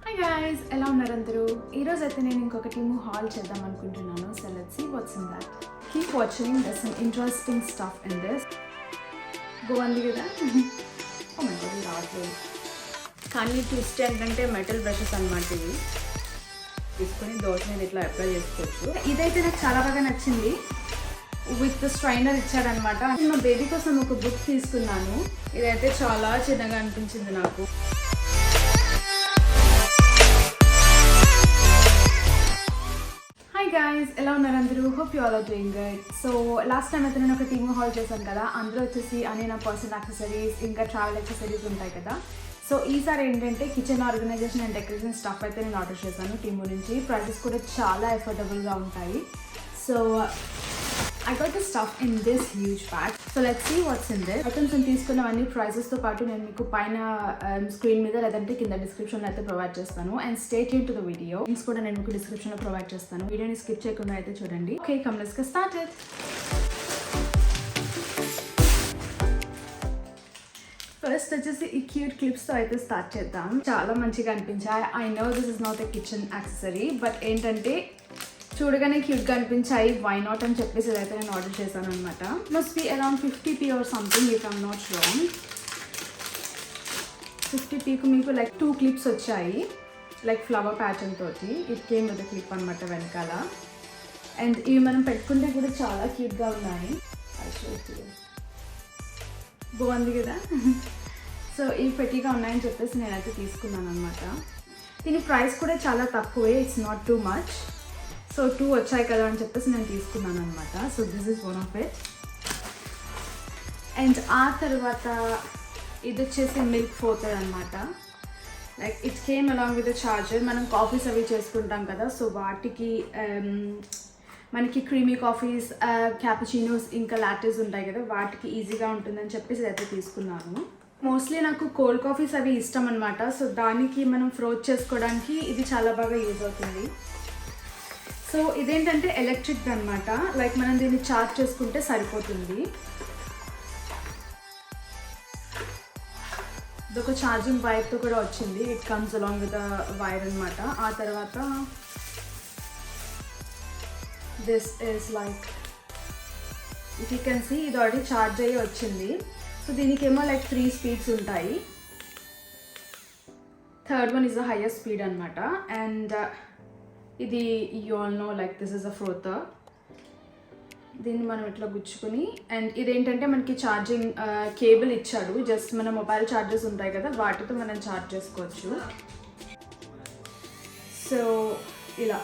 Hi guys, ఎలా ఉన్నారు అందరూ? ఈ రోజు అయితే నేను ఇంకొక టీము హాల్ చేద్దాం అనుకుంటున్నాను. So let's see what's in that. Keep watching, there's some interesting stuff in this. బాగుంది కదా? Oh my god, రావట్లేదు. కానీ ట్విస్ట్ ఏంటంటే మెటల్ బ్రషెస్ అన్నమాట ఇవి తీసుకొని దోశ మీద ఇట్లా అప్లై చేసుకోవచ్చు. ఇదైతే నాకు చాలా బాగా నచ్చింది. విత్ స్ట్రైనర్ ఇచ్చాడనమాట. నేను మా బేబీ కోసం ఒక బుక్ తీసుకున్నాను. ఇదైతే చాలా చిన్నగా అనిపించింది నాకు. హాయ్ గైస్, ఎలా ఉన్నారు అందరూ? Hope you all are doing good. So last time అయితే నేను ఒక టీమ్ హాల్ చేశాను కదా, అందులో వచ్చేసి అన్ని నా పర్సనల్ యాక్సెసరీస్ ఇంకా ట్రావెల్ యాక్సెసరీస్ ఉంటాయి కదా. సో ఈసారి ఏంటంటే kitchen organization and decoration stuff అయితే నేను ఆర్డర్ చేశాను టీము నుంచి. ప్రైసెస్ కూడా చాలా అఫోర్డబుల్గా ఉంటాయి. So I got the stuff in this huge bag. So let's see what's in this. Items నేను తీసుకున్నవన్నీ ప్రైసెస్తో పాటు నేను మీకు పైన స్క్రీన్ మీద లేదంటే కింద డిస్క్రిప్షన్లో అయితే ప్రొవైడ్ చేస్తాను. And stay tune to the video. Links కూడా నేను మీకు డిస్క్రిప్షన్లో ప్రొవైడ్ చేస్తాను. వీడియోని స్కిప్ చేయకుండా అయితే చూడండి. Okay, come let's get started. First వచ్చేసి ఈ క్యూట్ క్లిప్స్తో అయితే స్టార్ట్ చేద్దాం. చాలా మంచిగా అనిపించాయి. I know this is not a kitchen accessory, but ఏంటంటే చూడగానే క్యూట్గా అనిపించాయి. వై నాట్ అని చెప్పేసి ఇదైతే నేను ఆర్డర్ చేశాను అనమాట. Must be around 50p or something, if I'm not wrong. 50pకు మీకు లైక్ 2 క్లిప్స్ వచ్చాయి, లైక్ ఫ్లవర్ ప్యాటర్న్ తోటి. ఇట్ కేమ్ విత్ క్లిప్ అనమాట వెనకాల. అండ్ ఇవి మనం పెట్టుకుంటే కూడా చాలా క్యూట్గా ఉన్నాయి. బాగుంది కదా. సో ఇవి పెట్టిగా ఉన్నాయని చెప్పేసి నేనైతే తీసుకున్నాను అనమాట. దీని ప్రైస్ కూడా చాలా తక్కువే, it's not too much. So 2 వచ్చాయి కదా అని చెప్పేసి నేను తీసుకున్నాను అనమాట. So this is one of it. And ఆ తర్వాత ఇది వచ్చేసి మిల్క్ ఫోటర్ అనమాట. Like it came along with charger. మనం కాఫీస్ అవి చేసుకుంటాం కదా, సో వాటికి మనకి క్రీమీ కాఫీస్, క్యాపుచినోస్ ఇంకా లాటెస్ ఉంటాయి కదా, వాటికి ఈజీగా ఉంటుందని చెప్పేసి ఇదైతే తీసుకున్నాను. మోస్ట్లీ నాకు కోల్డ్ కాఫీస్ అవి ఇష్టం అనమాట. సో దానికి మనం ఫ్రోజ్ చేసుకోవడానికి ఇది చాలా బాగా యూజ్ అవుతుంది. సో ఇదేంటంటే ఎలక్ట్రిక్ అనమాట. లైక్ మనం దీన్ని ఛార్జ్ చేసుకుంటే సరిపోతుంది. ఇదొక ఛార్జింగ్ వైర్తో కూడా వచ్చింది. It comes along with wire అనమాట. ఆ తర్వాత this is like if you can see, ఇది ఆల్రెడీ ఛార్జ్ అయ్యి వచ్చింది. సో దీనికేమో లైక్ 3 స్పీడ్స్ ఉంటాయి. Third one is the highest speed అనమాట. అండ్ ఇది you all know like this is a frother. దీన్ని మనం ఇట్లా గుచ్చుకుని, అండ్ ఇదేంటంటే మనకి ఛార్జింగ్ కేబుల్ ఇచ్చాడు. జస్ట్ మన మొబైల్ ఛార్జెస్ ఉంటాయి కదా, వాటితో మనం ఛార్జ్ చేసుకోవచ్చు. సో ఇలా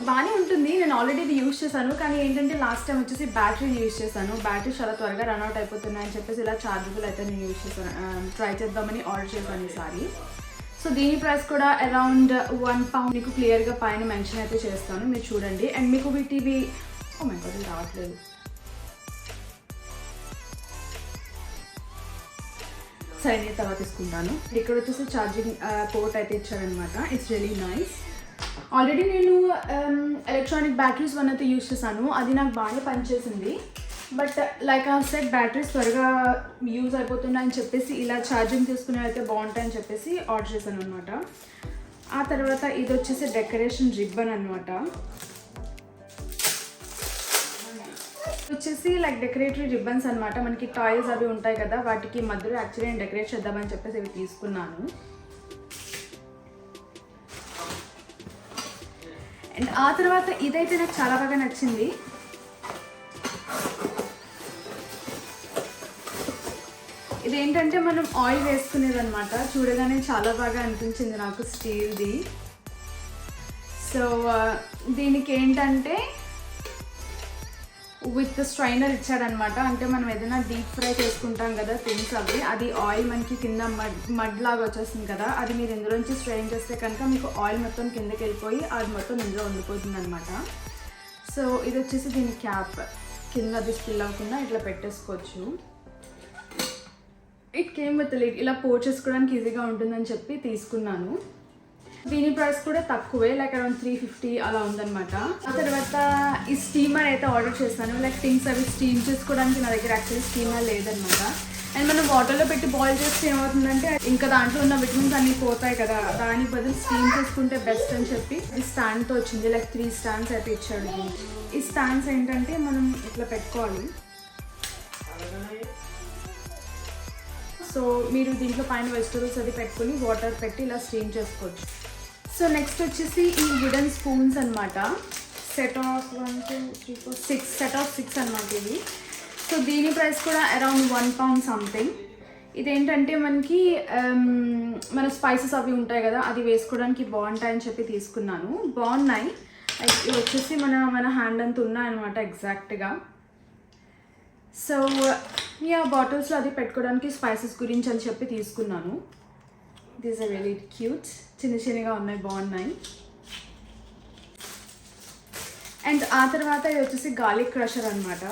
బాగానే ఉంటుంది. నేను ఆల్రెడీ ఇది యూజ్ చేశాను, కానీ ఏంటంటే లాస్ట్ టైం వచ్చేసి బ్యాటరీని యూజ్ చేశాను. బ్యాటరీ చాలా త్వరగా రన్అట్ అయిపోతున్నాయని చెప్పేసి ఇలా ఛార్జబుల్ అయితే నేను యూజ్ చేశాను. ట్రై చేద్దామని ఆర్డర్ చేశాను ఈసారి. సో దీని ప్రైస్ కూడా అరౌండ్ £1 మీకు క్లియర్గా పైన మెన్షన్ అయితే చేస్తాను, మీరు చూడండి. అండ్ మీకు వీటివి ఓ మై గాడ్ రావట్లేదు. సరే, నేను తర్వాత తీసుకుంటాను. ఇక్కడ వచ్చేసి ఛార్జింగ్ పోర్ట్ అయితే ఇచ్చారనమాట. It's really nice. ఆల్రెడీ నేను ఎలక్ట్రానిక్ బ్యాటరీస్ వన్ అయితే యూజ్ చేశాను, అది నాకు బాగా పనిచేసింది. బట్ లైక్ ఆ సెట్ బ్యాటరీస్ త్వరగా యూజ్ అయిపోతున్నాయని చెప్పేసి ఇలా ఛార్జింగ్ తీసుకునేవి అయితే బాగుంటాయని చెప్పేసి ఆర్డర్ చేశాను అనమాట. ఆ తర్వాత ఇది వచ్చేసి డెకరేషన్ రిబ్బన్ అనమాట. వచ్చేసి లైక్ డెకరేటరీ రిబ్బన్స్ అనమాట. మనకి టాయ్స్ అవి ఉంటాయి కదా, వాటికి మధ్యలో యాక్చువల్లీ నేను డెకరేట్ చేద్దామని చెప్పేసి ఇవి తీసుకున్నాను. అండ్ ఆ తర్వాత ఇదైతే నాకు చాలా బాగా నచ్చింది. ఇదేంటంటే మనం ఆయిల్ వేసుకునేది అనమాట. చూడగానే చాలా బాగా అనిపించింది నాకు స్టీల్ది. సో దీనికి ఏంటంటే విత్ స్ట్రైనర్ ఇచ్చాడనమాట. అంటే మనం ఏదైనా డీప్ ఫ్రై చేసుకుంటాం కదా థింగ్స్ అవి, అది ఆయిల్ మనకి కింద మడ్ లాగా వచ్చేస్తుంది కదా, అది మీరు ఇందులోంచి స్ట్రైన్ చేస్తే కనుక మీకు ఆయిల్ మొత్తం కిందకి వెళ్ళిపోయి అది మొత్తం ఇందులో ఉండిపోతుంది అనమాట. సో ఇది వచ్చేసి దీని క్యాప్, కింద అది స్పిల్ అవ్వకుండా ఇట్లా పెట్టేసుకోవచ్చు. It came with lid. ఇలా పోర్ చేసుకోవడానికి ఈజీగా ఉంటుందని చెప్పి తీసుకున్నాను. దీని ప్రైస్ కూడా తక్కువే, లైక్ అరౌండ్ 350 అలా ఉందన్నమాట. ఆ తర్వాత ఈ స్టీమర్ అయితే ఆర్డర్ చేశాను. లైక్ థింగ్స్ అవి స్టీమ్ చేసుకోవడానికి నా దగ్గర యాక్చువల్లీ స్టీమర్ లేదనమాట. అండ్ మనం వాటర్లో పెట్టి బాయిల్ చేస్తే ఏమవుతుందంటే ఇంకా దాంట్లో ఉన్న విటమిన్స్ అన్నీ పోతాయి కదా, దానికి బదులు స్టీమ్ చేసుకుంటే బెస్ట్ అని చెప్పి ఈ స్టాండ్తో వచ్చింది. లైక్ 3 స్టాండ్స్ అయితే ఇచ్చాడు. ఈ స్టాండ్స్ ఏంటంటే మనం ఇట్లా పెట్టుకోవాలి. సో మీరు దీంట్లో పైన వెజిటబుల్స్ అది పెట్టుకొని వాటర్ పెట్టి ఇలా స్టీమ్ చేసుకోవచ్చు. సో నెక్స్ట్ వచ్చేసి ఈ వుడెన్ స్పూన్స్ అనమాట. సెట్ ఆఫ్ 1 2 3 4 6 సెట్ ఆఫ్ 6 అనమాట ఇది. సో దీని ప్రైస్ కూడా అరౌండ్ £1 సంథింగ్. ఇదేంటంటే మనకి మన స్పైసెస్ అవి ఉంటాయి కదా, అది వేసుకోవడానికి బాగుంటాయని చెప్పి తీసుకున్నాను. బాగున్నాయి. ఇవి వచ్చేసి మన హ్యాండ్ అంత ఉన్నాయన్నమాట ఎగ్జాక్ట్గా. సో యా బాటిల్స్లో అది పెట్టుకోవడానికి స్పైసెస్ గురించి అని చెప్పి తీసుకున్నాను. These are very cute. చిన్నగా ఉన్నాయి, బాగున్నాయి. అండ్ ఆ తర్వాత ఇది వచ్చేసి గార్లిక్ క్రషర్ అనమాట.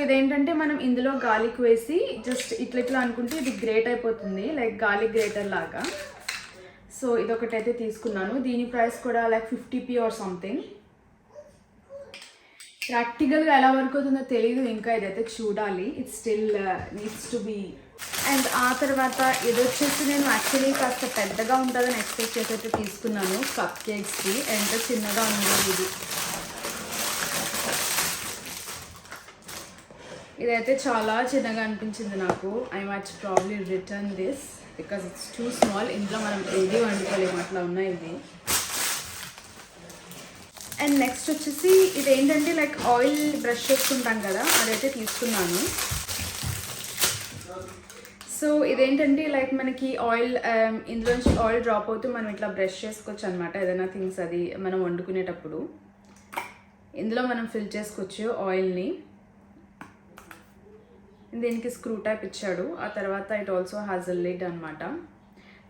ఇదేంటంటే మనం ఇందులో గార్లిక్ వేసి జస్ట్ ఇట్లా అనుకుంటే ఇది గ్రేట్ అయిపోతుంది, లైక్ గార్లిక్ గ్రేటర్ లాగా. సో ఇదొకటైతే తీసుకున్నాను. దీని ప్రైస్ కూడా లైక్ 50p ఆర్ సంథింగ్. ప్రాక్టికల్గా ఎలా వర్క్ అవుతుందో తెలియదు, ఇంకా ఇదైతే చూడాలి. It still needs to be. And ఆ తర్వాత ఇది వచ్చేసి నేను యాక్చువల్లీ కాస్త పెద్దగా ఉంటుందని ఎక్స్పెక్ట్ చేసి అయితే తీసుకున్నాను కప్ కేక్స్కి. ఎంత చిన్నగా ఉంది ఇది. ఇదైతే చాలా చిన్నగా అనిపించింది నాకు. I much probably return this because it's two small. ఇంట్లో మనం ఏది వండుకోలేము, అట్లా ఉన్నాయి ఇవి. అండ్ నెక్స్ట్ వచ్చేసి ఇదేంటంటే లైక్ ఆయిల్ బ్రష్ చేసుకుంటాం కదా, అదైతే తీసుకున్నాను. సో ఇదేంటంటే లైక్ మనకి ఆయిల్ ఇందులోంచి ఆయిల్ డ్రాప్ అవుతూ మనం ఇట్లా బ్రష్ చేసుకోవచ్చు అనమాట. ఏదైనా థింగ్స్ అది మనం వండుకునేటప్పుడు ఇందులో మనం ఫిల్ చేసుకోవచ్చు ఆయిల్ని. దీనికి స్క్రూ టైప్ ఇచ్చాడు. ఆ తర్వాత it also has a lid అనమాట.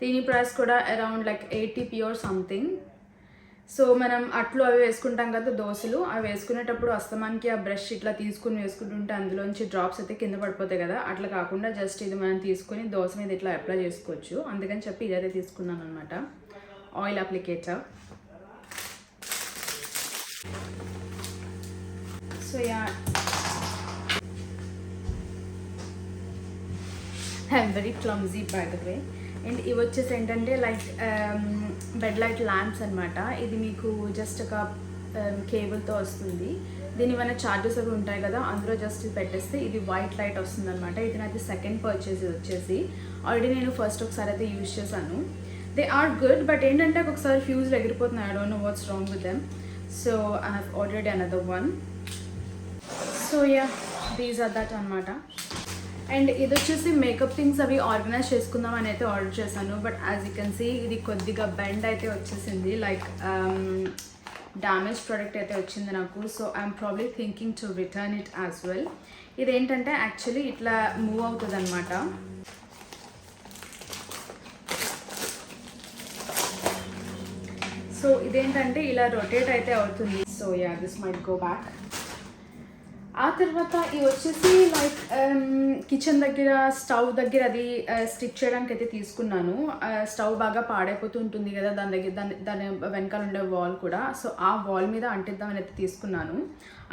దీని ప్రైస్ కూడా around like 80p or something. So మనం అట్లు అవి వేసుకుంటాం కదా, దోశలు అవి వేసుకునేటప్పుడు అస్తమానికి ఆ బ్రష్ ఇట్లా తీసుకుని వేసుకుంటుంటే అందులోంచి డ్రాప్స్ అయితే కింద పడిపోతాయి కదా, అట్లా కాకుండా జస్ట్ ఇది మనం తీసుకొని దోశ మీద ఇట్లా అప్లై చేసుకోవచ్చు. అందుకని చెప్పి ఇదైతే తీసుకున్నాను అనమాట, oil applicator. So yeah I'm very clumsy by the way. And ఇవి వచ్చేసి ఏంటంటే లైక్ బెడ్ లైట్ ల్యాంప్స్ అనమాట. ఇది మీకు జస్ట్ ఒక కేబుల్తో వస్తుంది. దీని మన ఛార్జెస్ అవి ఉంటాయి కదా, అందులో జస్ట్ పెట్టేస్తే ఇది వైట్ లైట్ వస్తుంది అనమాట. ఇది నాది సెకండ్ పర్చేస్ వచ్చేసి. ఆల్రెడీ నేను ఫస్ట్ ఒకసారి అయితే యూజ్ చేశాను. దే ఆర్ గుడ్, బట్ ఏంటంటే ఒకసారి ఫ్యూజ్లు ఎగిరిపోతున్నాయి. I don't know what's wrong with them. So I have ordered another one. So yeah these are that అనమాట. అండ్ ఇది వచ్చేసి మేకప్ థింగ్స్ అవి ఆర్గనైజ్ చేసుకుందాం అని అయితే ఆర్డర్ చేశాను. But as you can see ఇది కొద్దిగా బెండ్ అయితే వచ్చేసింది, లైక్ డ్యామేజ్ ప్రోడక్ట్ అయితే వచ్చింది నాకు. So I'm probably thinking to return it as well. ఇదేంటంటే యాక్చువల్లీ ఇట్లా మూవ్ అవుతుంది అనమాట. సో ఇదేంటంటే ఇలా రొటేట్ అయితే అవుతుంది. So yeah this might go back. ఆ తర్వాత ఇవి వచ్చేసి లైక్ కిచెన్ దగ్గర స్టవ్ దగ్గర అది స్టిక్ చేయడానికి అయితే తీసుకున్నాను. స్టవ్ బాగా పాడైపోతూ ఉంటుంది కదా, దాని వెనకాల ఉండే వాల్ కూడా. సో ఆ వాల్ మీద అంటిద్దామని అయితే తీసుకున్నాను.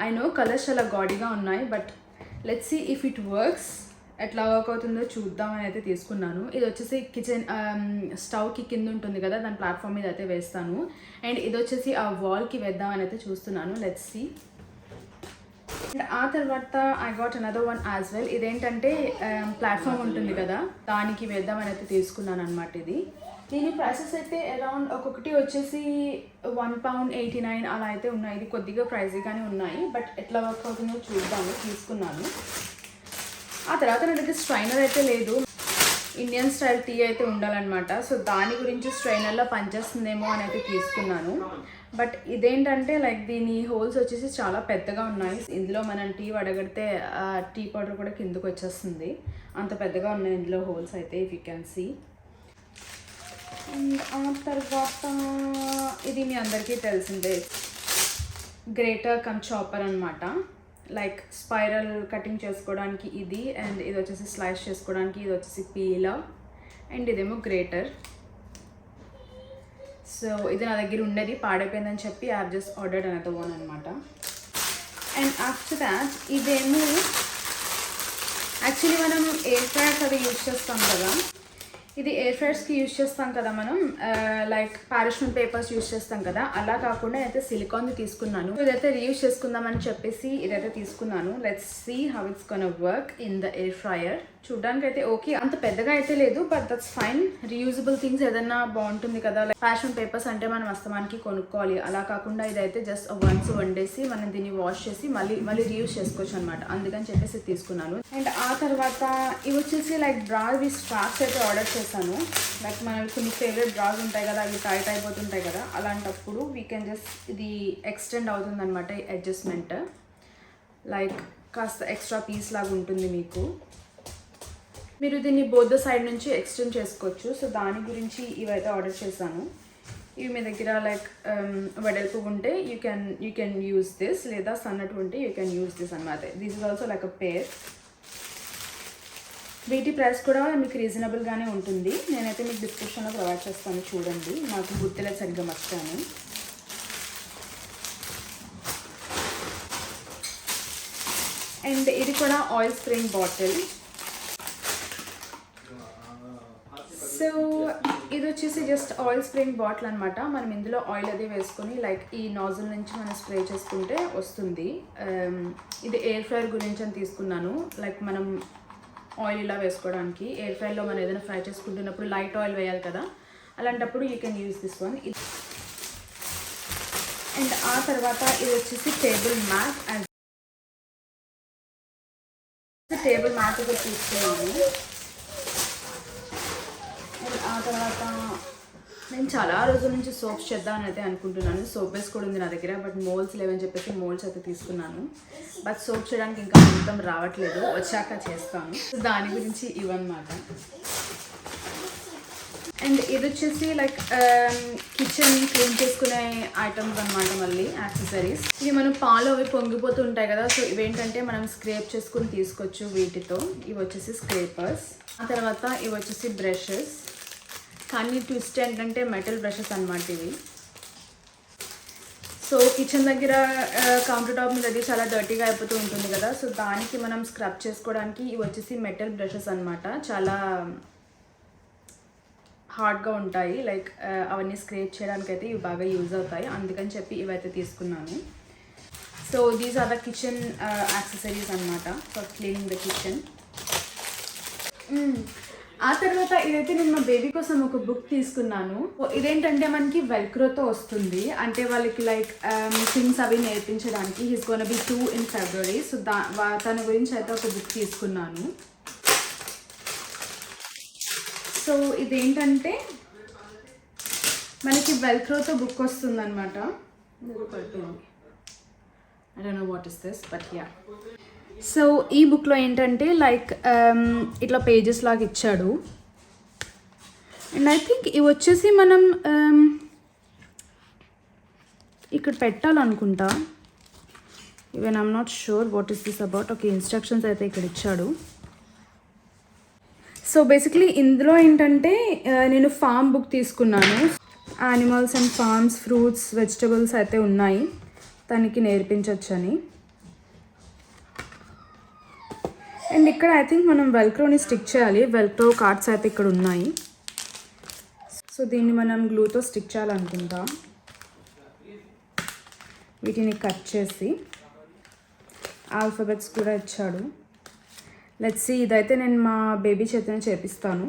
ఐ నో కలర్స్ చాలా గాడీగా ఉన్నాయి, but let's see if it works. ఎట్లా వర్క్ అవుతుందో చూద్దామని అయితే తీసుకున్నాను. ఇది వచ్చేసి కిచెన్ స్టవ్కి కింద ఉంటుంది కదా, దాని ప్లాట్ఫామ్ మీద అయితే వేస్తాను. అండ్ ఇది వచ్చేసి ఆ వాల్కి వేద్దామని అయితే చూస్తున్నాను. Let's see. అండ్ ఆ తర్వాత I got another one as well. ఇదేంటంటే ప్లాట్ఫామ్ ఉంటుంది కదా, దానికి వేద్దామని అయితే తీసుకున్నాను అనమాట. ఇది దీని ప్రైసెస్ అయితే అరౌండ్ ఒక్కొక్కటి వచ్చేసి £1.89 అలా అయితే ఉన్నాయి. ఇది కొద్దిగా ప్రైజీగానే ఉన్నాయి, బట్ ఎట్లా వర్క్ అవుతుందో చూద్దాము, తీసుకున్నాను. ఆ తర్వాత నా దగ్గర స్ట్రైనర్ అయితే లేదు. ఇండియన్ స్టైల్ టీ అయితే ఉండాలన్నమాట. సో దాని గురించి స్ట్రైనర్లో పనిచేస్తుందేమో అని అయితే తీసుకున్నాను. బట్ ఇదేంటంటే లైక్ దీని హోల్స్ వచ్చేసి చాలా పెద్దగా ఉన్నాయి. ఇందులో మనం టీ వడగడితే టీ పౌడర్ కూడా కిందకు వచ్చేస్తుంది, అంత పెద్దగా ఉన్నాయి ఇందులో హోల్స్ అయితే, if you can see. And ఆ తర్వాత ఇది మీ అందరికీ తెలిసిందే, గ్రేటర్ కమ్ చాపర్ అనమాట. లైక్ స్పైరల్ కటింగ్ చేసుకోవడానికి ఇది, అండ్ ఇది వచ్చేసి స్లైస్ చేసుకోవడానికి ఇది వచ్చేసి పీలర్, అండ్ ఇదేమో గ్రేటర్. సో ఇది నా దగ్గర ఉండేది, పాడైపోయిందని చెప్పి I have just ordered another one అనమాట. అండ్ ఆఫ్టర్ దాట్ ఇదేమో యాక్చువల్లీ మనం ఎయిర్ ఫ్రైయర్స్ అది యూజ్ చేస్తాం కదా, ఇది ఎయిర్ ఫ్రైయర్స్కి యూజ్ చేస్తాం కదా మనం, లైక్ పారాషూట్ పేపర్స్ యూజ్ చేస్తాం కదా, అలా కాకుండా అయితే సిలికాన్ది తీసుకున్నాను. ఇదైతే రీయూజ్ చేసుకుందామని చెప్పేసి ఇదైతే తీసుకున్నాను. Let's see how it's gonna work in the air fryer. చూడడానికి అయితే ఓకే, అంత పెద్దగా అయితే లేదు, but that's fine. Reusable things ఏదైనా బాగుంటుంది కదా, లైక్ పారాషూట్ పేపర్స్ అంటే మనం అస్తమానికి కొనుక్కోవాలి, అలా కాకుండా ఇదైతే జస్ట్ వన్స్ వండేసి మనం దీన్ని వాష్ చేసి మళ్ళీ రీయూజ్ చేసుకోవచ్చు అనమాట. అందుకని చెప్పేసి తీసుకున్నాను. అండ్ ఆ తర్వాత ఇవి వచ్చేసి లైక్ బ్రావి స్ట్రాప్స్ అయితే ఆర్డర్ చేశాను. లైక్ మన కొన్ని ఫేవరెట్ బ్రాస్ ఉంటాయి కదా, అవి టైట్ అయిపోతుంటాయి కదా, అలాంటప్పుడు వీ కెన్ జస్ట్ ఇది ఎక్స్టెండ్ అవుతుంది అనమాట, అడ్జస్ట్మెంట్. లైక్ కాస్త ఎక్స్ట్రా పీస్ లాగా ఉంటుంది మీకు. మీరు దీన్ని బోత్ ద సైడ్ నుంచి ఎక్స్టెండ్ చేసుకోవచ్చు. సో దాని గురించి ఇవైతే ఆర్డర్ చేశాను. ఇవి మీ దగ్గర లైక్ వెడల్పు ఉంటే యూ కెన్ యూజ్ దిస్, లేదా సన్నట్టు ఉంటే యూ కెన్ యూజ్ దిస్ అనమాట. This is also like a pair. వీటి ప్రైస్ కూడా మీకు రీజనబుల్గానే ఉంటుంది. నేనైతే మీకు డిస్క్రిప్షన్లో ప్రొవైడ్ చేస్తాను, చూడండి. నాకు గుర్తులేదు సరిగ్గా మర్చిపోయాను. అండ్ ఇది కూడా ఆయిల్ స్ప్రేయింగ్ బాటిల్. సో ఇది వచ్చేసి జస్ట్ ఆయిల్ స్ప్రేయింగ్ బాటిల్ అనమాట. మనం ఇందులో ఆయిల్ అది వేసుకొని లైక్ ఈ నాజిల్ నుంచి మనం స్ప్రే చేసుకుంటే వస్తుంది. ఇది ఎయిర్ ఫ్రైయర్ గురించి అని తీసుకున్నాను. లైక్ మనం ఆయిల్ ఇలా వేసుకోవడానికి, ఎయిర్ ఫ్రైలో మనం ఏదైనా ఫ్రై చేసుకుంటున్నప్పుడు లైట్ ఆయిల్ వేయాలి కదా, అలాంటప్పుడు you can use this one. And ఆ తర్వాత ఇది వచ్చేసి table mat. And table mat కూడా తీసుకున్నాను. అండ్ ఆ తర్వాత నేను చాలా రోజుల నుంచి సోప్స్ చేద్దామని అయితే అనుకుంటున్నాను. సోప్ బేస్ కూడా ఉంది నా దగ్గర, బట్ మోల్స్ లేవని చెప్పేసి మోల్స్ అయితే తీసుకున్నాను. బట్ సోప్ చేయడానికి ఇంకా మొత్తం రావట్లేదు, వచ్చాక చేస్తాను. దాని గురించి ఇవన్నమాట. అండ్ ఇది వచ్చేసి లైక్ కిచెన్ క్లీన్ చేసుకునే ఐటమ్స్ అనమాట, మళ్ళీ యాక్సెసరీస్. ఇవి మనం పాలు అవి పొంగిపోతూ ఉంటాయి కదా, సో ఇవేంటంటే మనం స్క్రేప్ చేసుకుని తీసుకోవచ్చు వీటితో. ఇవి వచ్చేసి స్క్రేపర్స్. ఆ తర్వాత ఇవి వచ్చేసి బ్రషెస్. కానీ ట్విస్ట్ ఏంటంటే మెటల్ బ్రషెస్ అనమాట ఇవి. సో కిచెన్ దగ్గర కౌంటర్ టాప్ మీద అది చాలా డర్టీగా అయిపోతూ ఉంటుంది కదా, సో దానికి మనం స్క్రబ్ చేసుకోవడానికి ఇవి వచ్చేసి మెటల్ బ్రషెస్ అనమాట. చాలా హార్డ్గా ఉంటాయి, లైక్ అవన్నీ స్క్రేప్ చేయడానికి అయితే ఇవి బాగా యూజ్ అవుతాయి. అందుకని చెప్పి ఇవైతే తీసుకున్నాను. So these are the kitchen accessories అనమాట ఫర్ క్లీనింగ్ ద కిచెన్. ఆ తర్వాత ఇదైతే నేను మా బేబీ కోసం ఒక బుక్ తీసుకున్నాను. ఇదేంటంటే మనకి వెల్క్రోతో వస్తుంది, అంటే వాళ్ళకి లైక్ థింగ్స్ అవి నేర్పించడానికి. He's gonna B 2 in February. So తన గురించి అయితే ఒక బుక్ తీసుకున్నాను. సో ఇదేంటంటే మనకి వెల్క్రోతో బుక్ వస్తుంది అనమాట. I don't know what is this, but yeah. So ఈ బుక్లో ఏంటంటే లైక్ ఇట్లా పేజెస్ లాగా ఇచ్చాడు. అండ్ ఐ థింక్ ఇవి వచ్చేసి మనం ఇక్కడ పెట్టాలనుకుంటా. Even I'm not sure what is this about. Okay, instructions అయితే ఇక్కడ ఇచ్చాడు. సో బేసిక్లీ ఇందులో ఏంటంటే నేను ఫార్మ్ బుక్ తీసుకున్నాను. Animals and farms, fruits, vegetables అయితే ఉన్నాయి, తనకి నేర్పించవచ్చని. అండ్ ఇక్కడ ఐ థింక్ మనం వెల్క్రోని స్టిక్ చేయాలి. వెల్క్రో కార్డ్స్ అయితే ఇక్కడ ఉన్నాయి. సో దీన్ని మనం గ్లూతో స్టిక్ చేయాలనుకుంటా. వీటిని కట్ చేసి ఆల్ఫాబెట్స్ కూడా ఇచ్చాడు. Let's see. ఇదైతే నేను మా బేబీ చేతనే చేపిస్తాను.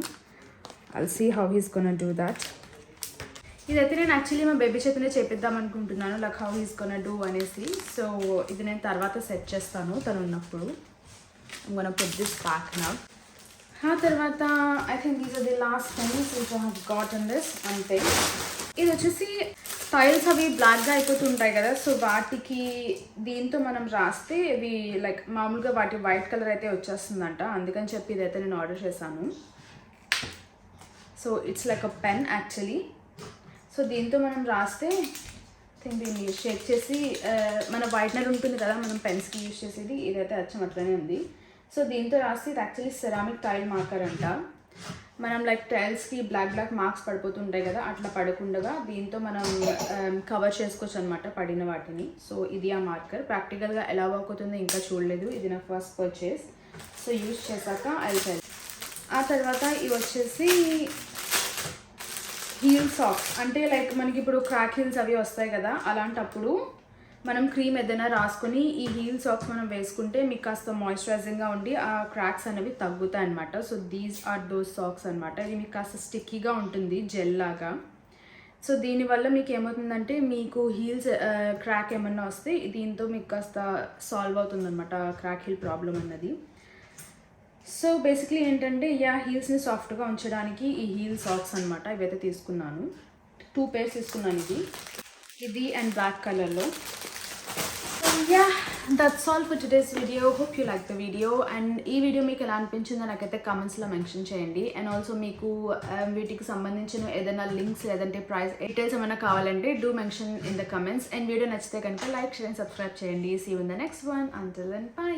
I'll see how he's gonna do that. ఇదైతే నేను యాక్చువల్లీ మా బేబీ చేతనే చేపిద్దాం అనుకుంటున్నాను, like how he's gonna do అనేసి. సో ఇది నేను తర్వాత సెట్ చేస్తాను తను ఉన్నప్పుడు. I'm gonna put this back now. ఆ తర్వాత I think these are the last things which I have got in this. అంతే. ఇది వచ్చేసి టైల్స్ అవి బ్లాక్గా అయిపోతుంటాయి కదా, సో వాటికి దీంతో మనం రాస్తే ఇవి లైక్ మామూలుగా వాటి వైట్ కలర్ అయితే వచ్చేస్తుందంట. అందుకని చెప్పి ఇదైతే నేను ఆర్డర్ చేశాను. So it's like a pen actually. So దీంతో మనం రాస్తే దీన్ని షేక్ చేసి మన వైట్నర్ ఉంటుంది కదా మనం పెన్స్కి యూజ్ చేసేది, ఇదైతే అచ్చం అట్లనే ఉంది. సో దీంతో రాస్తే ఇది యాక్చువల్లీ సెరామిక్ టైల్ మార్కర్ అంట. మనం లైక్ టైల్స్కి బ్లాక్ మార్క్స్ పడిపోతుంటాయి కదా, అట్లా పడకుండా దీంతో మనం కవర్ చేసుకోవచ్చు అనమాట పడిన వాటిని. సో ఇది ఆ మార్కర్. ప్రాక్టికల్గా ఎలా వర్క్ అవుతుందో ఇంకా చూడలేదు, ఇది నా ఫస్ట్ పర్చేస్. సో యూజ్ చేశాక ఐ ఆ తర్వాత ఇవి వచ్చేసి హీల్ సాక్స్. అంటే లైక్ మనకి ఇప్పుడు క్రాక్ హీల్స్ అవి వస్తాయి కదా, అలాంటప్పుడు మనం క్రీమ్ ఏదైనా రాసుకొని ఈ హీల్ సాక్స్ మనం వేసుకుంటే మీకు కాస్త మాయిశ్చరైజింగ్గా ఉండి ఆ క్రాక్స్ అనేవి తగ్గుతాయి అనమాట. So these are those socks అనమాట. ఇది మీకు కాస్త స్టిక్కీగా ఉంటుంది, జెల్ లాగా. సో దీనివల్ల మీకు ఏమవుతుందంటే మీకు హీల్స్ క్రాక్ ఏమన్నా వస్తే దీంతో మీకు కాస్త సాల్వ్ అవుతుందన్నమాట క్రాక్ హీల్ ప్రాబ్లం అన్నది. సో బేసిక్లీ ఏంటంటే హీల్స్ని సాఫ్ట్గా ఉంచడానికి ఈ హీల్ సాక్స్ అనమాట. ఇవైతే తీసుకున్నాను, 2 pairs తీసుకున్నాను, ఇది అండ్ బ్లాక్ కలర్లో. That's all for today's video. Hope you like the video. And ఈ వీడియో మీకు ఎలా అనిపించిందో నాకైతే కమెంట్స్లో మెన్షన్ చేయండి. అండ్ ఆల్సో మీకు వీటికి సంబంధించిన ఏదైనా లింక్స్ లేదంటే ప్రైస్ డీటెయిల్స్ ఏమైనా కావాలంటే do mention in the comments. And video నచ్చితే కనుక లైక్, షేర్ అండ్ సబ్స్క్రైబ్ చేయండి. See you in the next one. Until then by.